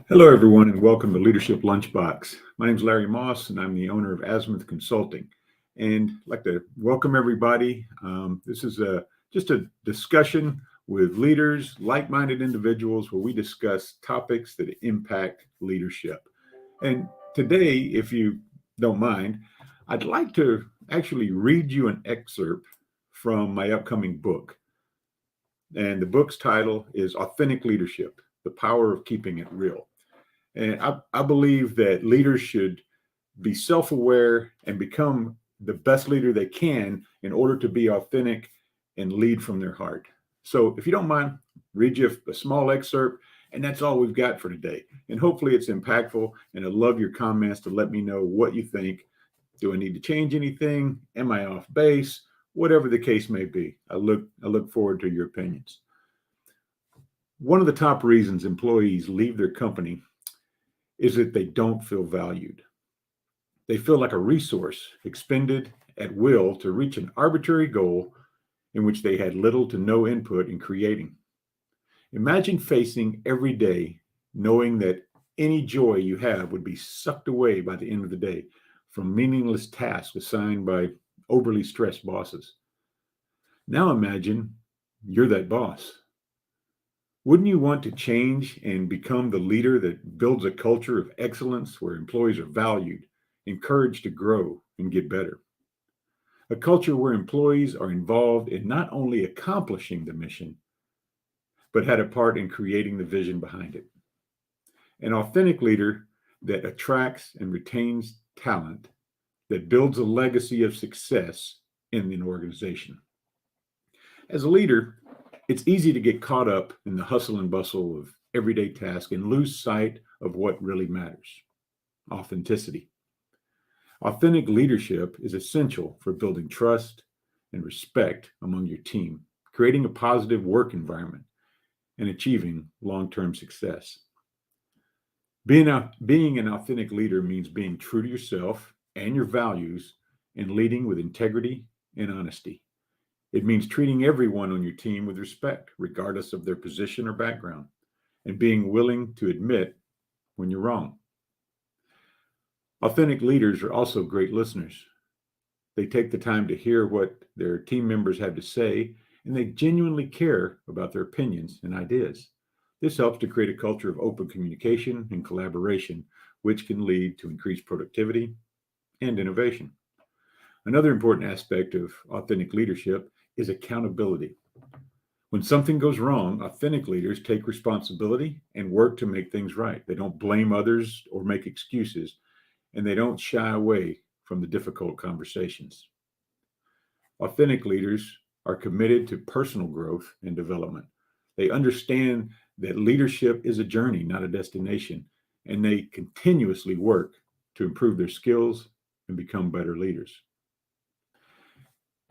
Hello, everyone, and welcome to Leadership Lunchbox. My name is Larry Moss, and I'm the owner of Azimuth Consulting. And I'd like to welcome everybody. This is just a discussion with leaders, like-minded individuals, where we discuss topics that impact leadership. And today, if you don't mind, I'd like to actually read you an excerpt from my upcoming book. And the book's title is Authentic Leadership: The Power of Keeping It Real. And I believe that leaders should be self aware and become the best leader they can in order to be authentic and lead from their heart. So, if you don't mind, read you a small excerpt, and that's all we've got for today. And hopefully, it's impactful. And I love your comments to let me know what you think. Do I need to change anything? Am I off base? Whatever the case may be, I look forward to your opinions. One of the top reasons employees leave their company is that they don't feel valued. They feel like a resource expended at will to reach an arbitrary goal in which they had little to no input in creating. Imagine facing every day knowing that any joy you have would be sucked away by the end of the day from meaningless tasks assigned by overly stressed bosses. Now imagine you're that boss. Wouldn't you want to change and become the leader that builds a culture of excellence where employees are valued, encouraged to grow and get better? A culture where employees are involved in not only accomplishing the mission, but had a part in creating the vision behind it. An authentic leader that attracts and retains talent, that builds a legacy of success in an organization. As a leader, it's easy to get caught up in the hustle and bustle of everyday tasks and lose sight of what really matters: authenticity. Authentic leadership is essential for building trust and respect among your team, creating a positive work environment, and achieving long-term success. Being an authentic leader means being true to yourself and your values and leading with integrity and honesty. It means treating everyone on your team with respect, regardless of their position or background, and being willing to admit when you're wrong. Authentic leaders are also great listeners. They take the time to hear what their team members have to say, and they genuinely care about their opinions and ideas. This helps to create a culture of open communication and collaboration, which can lead to increased productivity and innovation. Another important aspect of authentic leadership is accountability. When something goes wrong, authentic leaders take responsibility and work to make things right. They don't blame others or make excuses, and they don't shy away from the difficult conversations. Authentic leaders are committed to personal growth and development. They understand that leadership is a journey, not a destination, and they continuously work to improve their skills and become better leaders.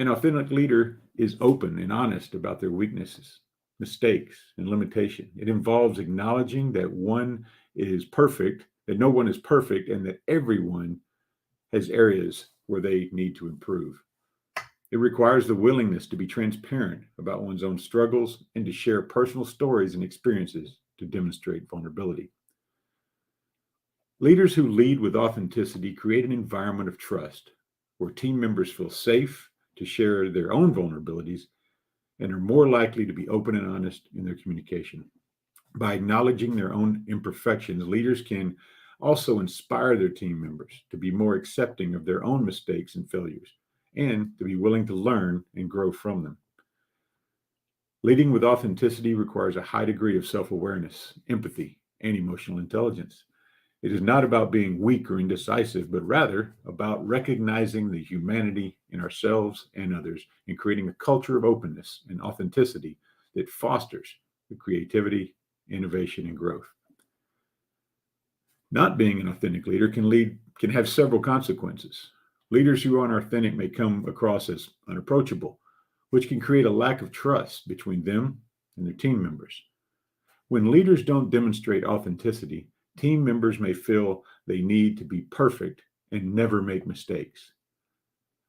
An authentic leader is open and honest about their weaknesses, mistakes, and limitation. It involves acknowledging that no one is perfect, and that everyone has areas where they need to improve. It requires the willingness to be transparent about one's own struggles and to share personal stories and experiences to demonstrate vulnerability. Leaders who lead with authenticity create an environment of trust where team members feel safe to share their own vulnerabilities and are more likely to be open and honest in their communication. By acknowledging their own imperfections, leaders can also inspire their team members to be more accepting of their own mistakes and failures and to be willing to learn and grow from them. Leading with authenticity requires a high degree of self-awareness, empathy, and emotional intelligence. It is not about being weak or indecisive, but rather about recognizing the humanity in ourselves and others and creating a culture of openness and authenticity that fosters the creativity, innovation, and growth. Not being an authentic leader can have several consequences. Leaders who aren't authentic may come across as unapproachable, which can create a lack of trust between them and their team members. When leaders don't demonstrate authenticity, team members may feel they need to be perfect and never make mistakes.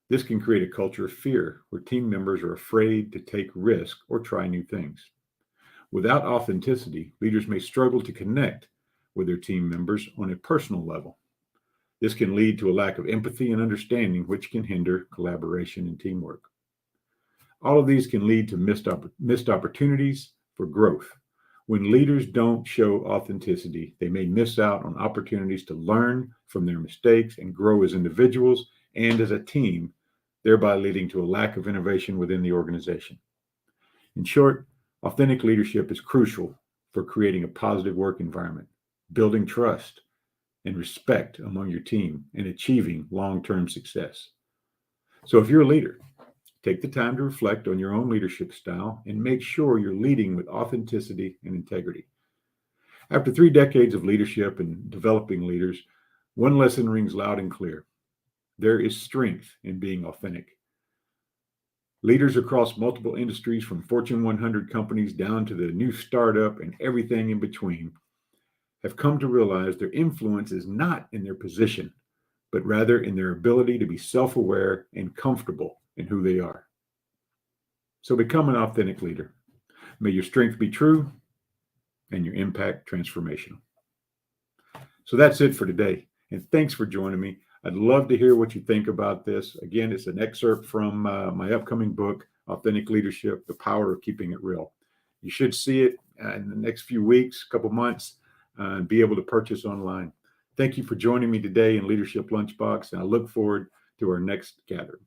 This can create a culture of fear where team members are afraid to take risks or try new things. Without authenticity, leaders may struggle to connect with their team members on a personal level. This can lead to a lack of empathy and understanding, which can hinder collaboration and teamwork. All of these can lead to missed opportunities for growth. When leaders don't show authenticity, they may miss out on opportunities to learn from their mistakes and grow as individuals and as a team, thereby leading to a lack of innovation within the organization. In short, authentic leadership is crucial for creating a positive work environment, building trust and respect among your team, and achieving long-term success. So if you're a leader, take the time to reflect on your own leadership style and make sure you're leading with authenticity and integrity. After 3 decades of leadership and developing leaders, one lesson rings loud and clear. There is strength in being authentic. Leaders across multiple industries, from Fortune 100 companies down to the new startup and everything in between, have come to realize their influence is not in their position, but rather in their ability to be self-aware and comfortable in who they are. So become an authentic leader. May your strength be true and your impact transformational. So that's it for today. And thanks for joining me. I'd love to hear what you think about this. Again, it's an excerpt from my upcoming book, Authentic Leadership, The Power of Keeping It Real. You should see it in the next few weeks, couple months, and be able to purchase online. Thank you for joining me today in Leadership Lunchbox, and I look forward to our next gathering.